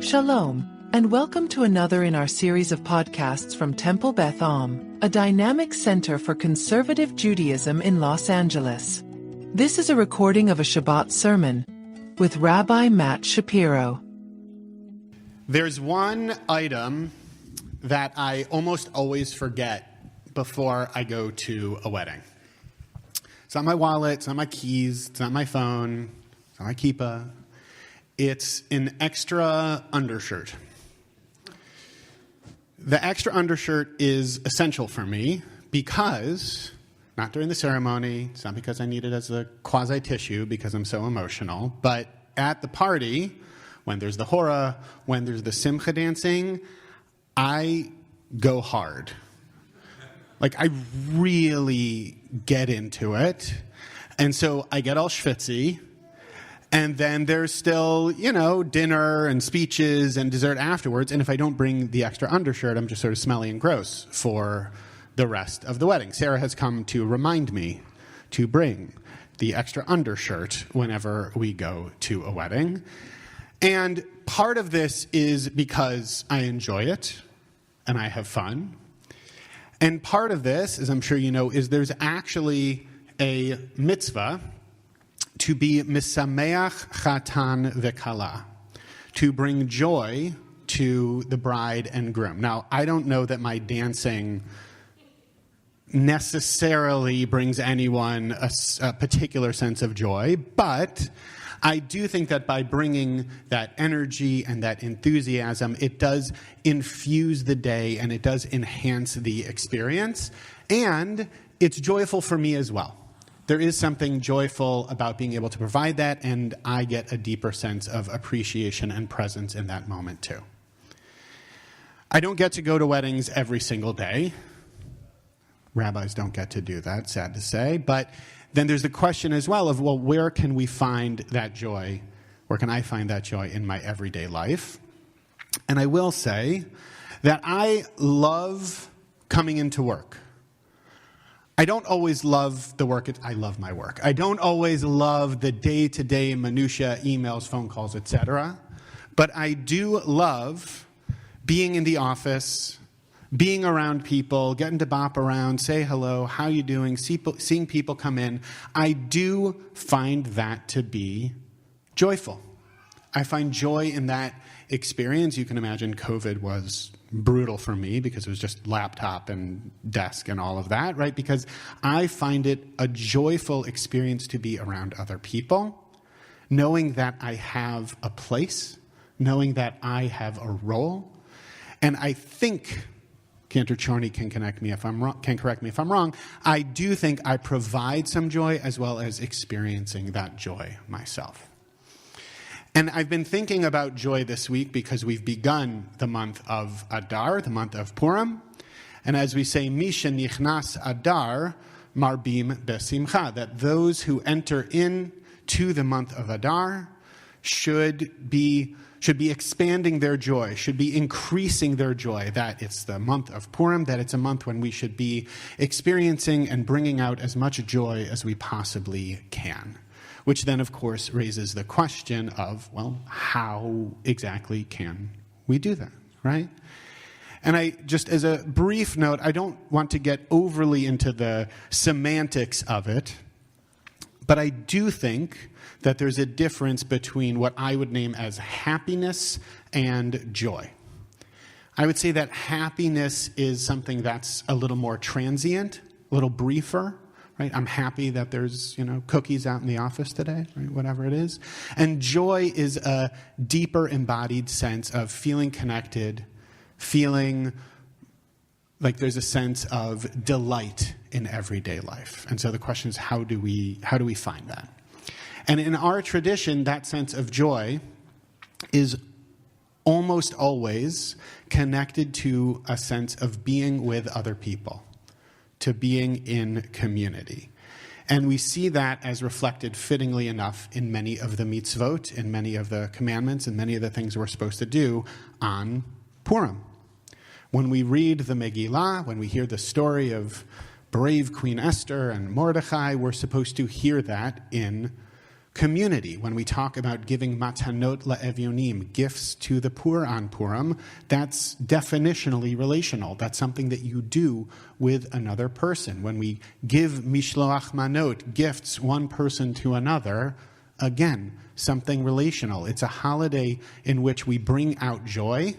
Shalom, and welcome to another in our series of podcasts from Temple Beth, a dynamic center for conservative Judaism in Los Angeles. This is a recording of a Shabbat sermon with Rabbi Matt Shapiro. There's one item that I almost always forget before I go to a wedding. It's not my wallet, it's not my keys, it's not my phone, it's not my kippah. It's an extra undershirt. The extra undershirt is essential for me because, not during the ceremony, it's not because I need it as a quasi-tissue because I'm so emotional, but at the party, when there's the hora, when there's the simcha dancing, I go hard. Like, I really get into it. And so I get all schwitzy. And then there's still, dinner and speeches and dessert afterwards. And if I don't bring the extra undershirt, I'm just sort of smelly and gross for the rest of the wedding. Sarah has come to remind me to bring the extra undershirt whenever we go to a wedding. And part of this is because I enjoy it and I have fun. And part of this, as I'm sure you know, is there's actually a mitzvah to be misameach chatan v'kala, to bring joy to the bride and groom. Now, I don't know that my dancing necessarily brings anyone a particular sense of joy, but I do think that by bringing that energy and that enthusiasm, it does infuse the day and it does enhance the experience, and it's joyful for me as well. There is something joyful about being able to provide that, and I get a deeper sense of appreciation and presence in that moment too. I don't get to go to weddings every single day. Rabbis don't get to do that, sad to say. But then there's the question as well of, well, where can we find that joy? Where can I find that joy in my everyday life? And I will say that I love coming into work. I don't always love the work. I love my work. I don't always love the day-to-day minutia, emails, phone calls, etc. But I do love being in the office, being around people, getting to bop around, say hello, how you doing, seeing people come in. I do find that to be joyful. I find joy in that experience. You can imagine COVID was brutal for me because it was just laptop and desk and all of that, right? Because I find it a joyful experience to be around other people, knowing that I have a place, knowing that I have a role. And I think, Cantor Charney can correct me if I'm wrong, I do think I provide some joy as well as experiencing that joy myself. And I've been thinking about joy this week because we've begun the month of Adar, the month of Purim. And as we say, Misha nichnas Adar, marbim besimcha, that those who enter into the month of Adar should be expanding their joy, should be increasing their joy, that it's the month of Purim, that it's a month when we should be experiencing and bringing out as much joy as we possibly can. Which then, of course, raises the question of, well, how exactly can we do that, right? And I just, as a brief note, I don't want to get overly into the semantics of it, but I do think that there's a difference between what I would name as happiness and joy. I would say that happiness is something that's a little more transient, a little briefer. Right? I'm happy that there's, cookies out in the office today, right? Whatever it is. And joy is a deeper embodied sense of feeling connected, feeling like there's a sense of delight in everyday life. And so the question is, how do we find that? And in our tradition, that sense of joy is almost always connected to a sense of being with other people, to being in community. And we see that as reflected fittingly enough in many of the mitzvot, in many of the commandments, and many of the things we're supposed to do on Purim. When we read the Megillah, when we hear the story of brave Queen Esther and Mordechai, we're supposed to hear that in community. When we talk about giving matanot la'evyonim, gifts to the poor on Purim, that's definitionally relational. That's something that you do with another person. When we give mishloach manot, gifts one person to another, again, something relational. It's a holiday in which we bring out joy.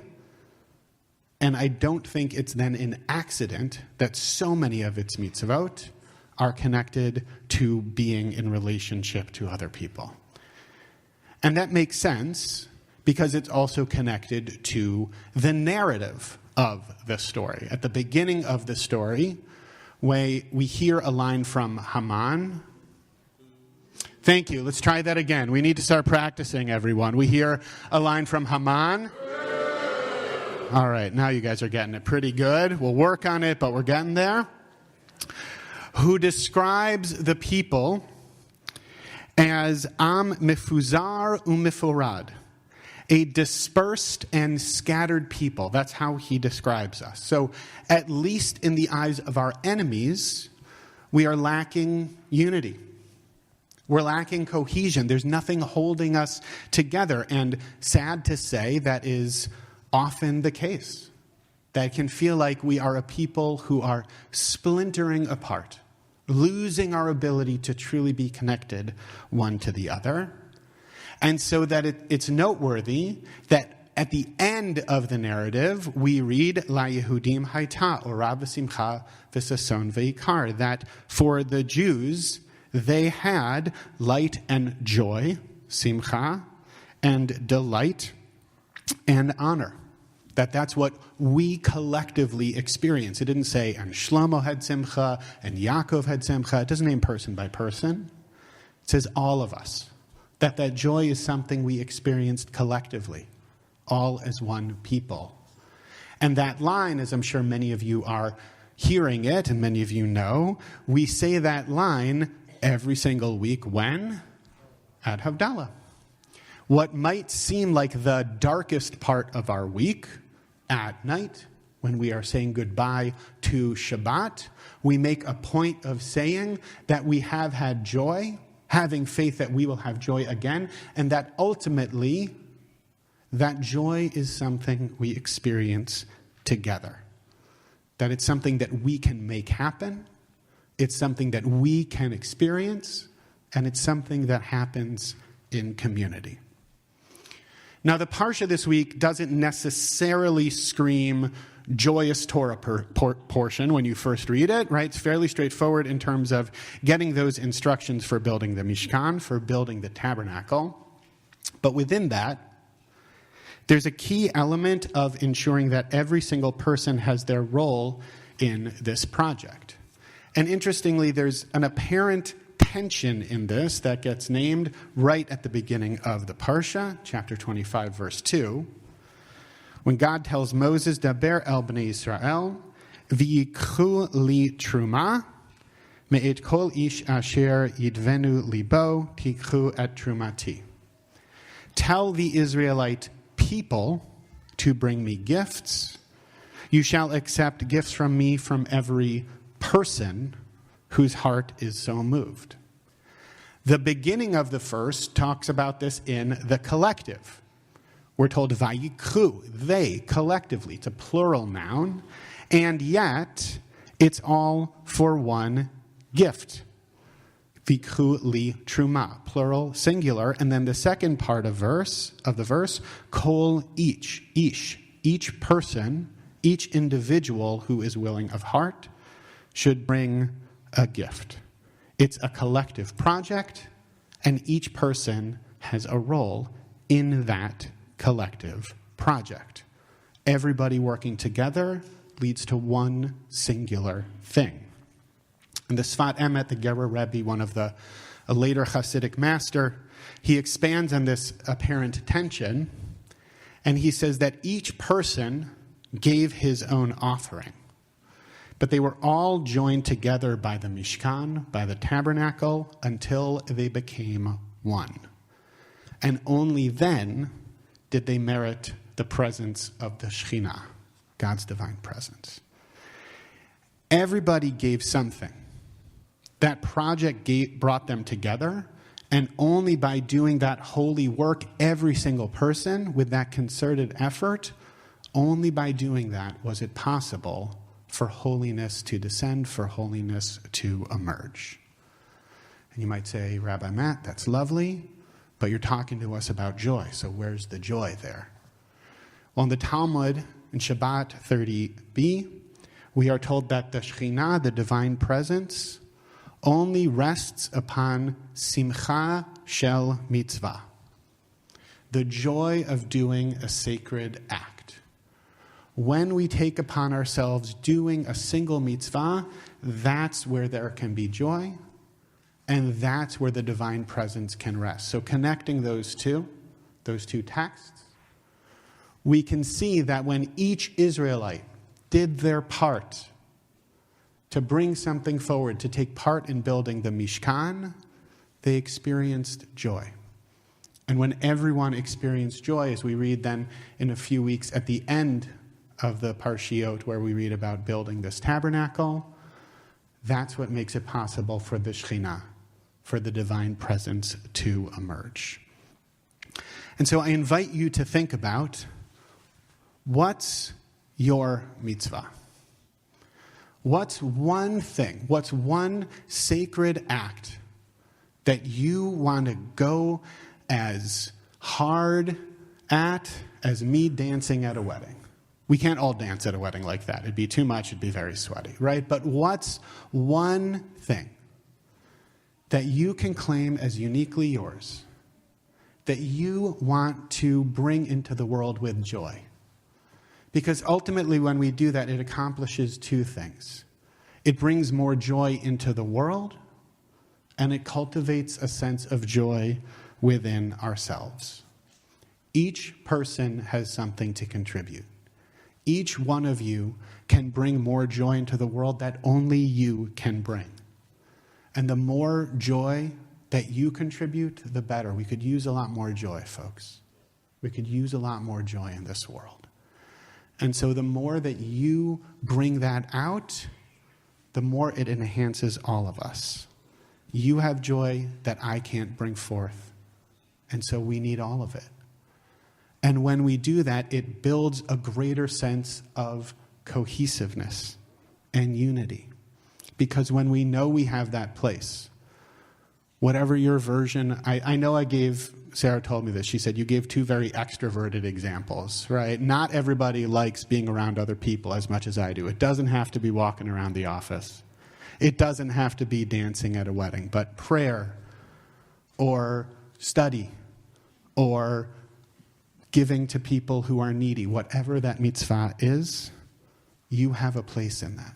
And I don't think it's then an accident that so many of its mitzvot are connected to being in relationship to other people. And that makes sense because it's also connected to the narrative of the story. At the beginning of the story, we hear a line from Haman. Thank you. Let's try that again. We need to start practicing, everyone. We hear a line from Haman. All right, now you guys are getting it pretty good. We'll work on it, but we're getting there. Who describes the people as Am Mefuzar U'Meforad, a dispersed and scattered people. That's how he describes us. So at least in the eyes of our enemies, we are lacking unity. We're lacking cohesion. There's nothing holding us together. And sad to say, that is often the case. That can feel like we are a people who are splintering apart, losing our ability to truly be connected one to the other. And so that it's noteworthy that at the end of the narrative, we read, La Yehudim Haita, Ora v'simcha v'sason v'ikar, that for the Jews, they had light and joy, simcha, and delight and honor. That's what we collectively experience. It didn't say, and Shlomo had simcha, and Yaakov had simcha. It doesn't name person by person. It says all of us. That joy is something we experienced collectively, all as one people. And that line, as I'm sure many of you are hearing it, and many of you know, we say that line every single week. When? At Havdalah. What might seem like the darkest part of our week, at night, when we are saying goodbye to Shabbat, we make a point of saying that we have had joy, having faith that we will have joy again, and that ultimately, that joy is something we experience together. That it's something that we can make happen, it's something that we can experience, and it's something that happens in community. Now, the Parsha this week doesn't necessarily scream joyous Torah portion when you first read it, right? It's fairly straightforward in terms of getting those instructions for building the Mishkan, for building the tabernacle. But within that, there's a key element of ensuring that every single person has their role in this project. And interestingly, there's an apparent tension in this that gets named right at the beginning of the Parsha, chapter 25, verse 2, when God tells Moses, Daber el bnei Yisrael, v'yikchu li truma, me'et kol ish asher yidvenu libo, tikchu et trumati. Tell the Israelite people to bring me gifts. You shall accept gifts from me from every person whose heart is so moved. The beginning of the verse talks about this in the collective. We're told, vayikru, they, collectively. It's a plural noun. And yet, it's all for one gift. Vikru li truma, plural, singular. And then the second part of the verse, kol each person, each individual who is willing of heart should bring a gift. It's a collective project, and each person has a role in that collective project. Everybody working together leads to one singular thing. And the Sfat Emet, the Gerer Rebbe, one of a later Hasidic master, he expands on this apparent tension, and he says that each person gave his own offering. But they were all joined together by the Mishkan, by the tabernacle, until they became one. And only then did they merit the presence of the Shekhinah, God's divine presence. Everybody gave something. That project brought them together, And only by doing that holy work, every single person with that concerted effort, only by doing that was it possible for holiness to descend, for holiness to emerge. And you might say, Rabbi Matt, that's lovely, but you're talking to us about joy. So where's the joy there? Well, in the Talmud, in Shabbat 30b, we are told that the Shekhinah, the divine presence, only rests upon simcha shel mitzvah, the joy of doing a sacred act. When we take upon ourselves doing a single mitzvah, that's where there can be joy, and that's where the divine presence can rest. So connecting those two texts, we can see that when each Israelite did their part to bring something forward, to take part in building the Mishkan, they experienced joy. And when everyone experienced joy, as we read then in a few weeks at the end of the Parshiot where we read about building this tabernacle, that's what makes it possible for the Shekhinah, for the divine presence to emerge. And so I invite you to think about, what's your mitzvah? What's one thing, what's one sacred act that you want to go as hard at as me dancing at a wedding? We can't all dance at a wedding like that. It'd be too much, it'd be very sweaty, right? But what's one thing that you can claim as uniquely yours, that you want to bring into the world with joy? Because ultimately when we do that, it accomplishes two things. It brings more joy into the world, and it cultivates a sense of joy within ourselves. Each person has something to contribute. Each one of you can bring more joy into the world that only you can bring. And the more joy that you contribute, the better. We could use a lot more joy, folks. We could use a lot more joy in this world. And so the more that you bring that out, the more it enhances all of us. You have joy that I can't bring forth. And so we need all of it. And when we do that, it builds a greater sense of cohesiveness and unity. Because when we know we have that place, whatever your version, I know Sarah told me this, she said, you gave two very extroverted examples, right? Not everybody likes being around other people as much as I do. It doesn't have to be walking around the office. It doesn't have to be dancing at a wedding, but prayer or study or giving to people who are needy, whatever that mitzvah is, you have a place in that.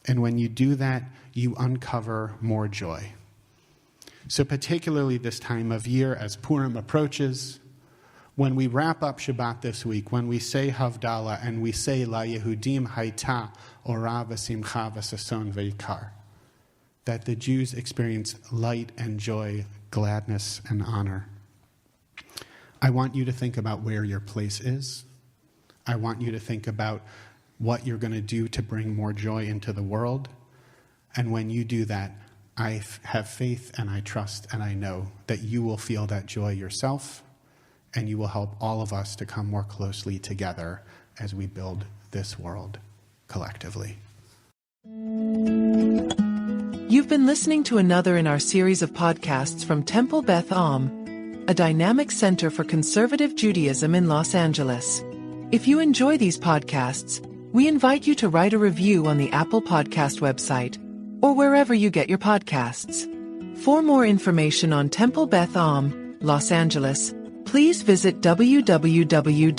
And when you do that, you uncover more joy. So particularly this time of year as Purim approaches, when we wrap up Shabbat this week, when we say Havdalah and we say La Yehudim Haita Ora V'Simcha V'Sason V'Yikar, that the Jews experience light and joy, gladness and honor. I want you to think about where your place is. I want you to think about what you're going to do to bring more joy into the world. And when you do that, I have faith and I trust and I know that you will feel that joy yourself, and you will help all of us to come more closely together as we build this world collectively. You've been listening to another in our series of podcasts from Temple Beth Am, a dynamic center for conservative Judaism in Los Angeles. If you enjoy these podcasts, we invite you to write a review on the Apple Podcast website or wherever you get your podcasts. For more information on Temple Beth Am, Los Angeles, please visit www.tbala.org.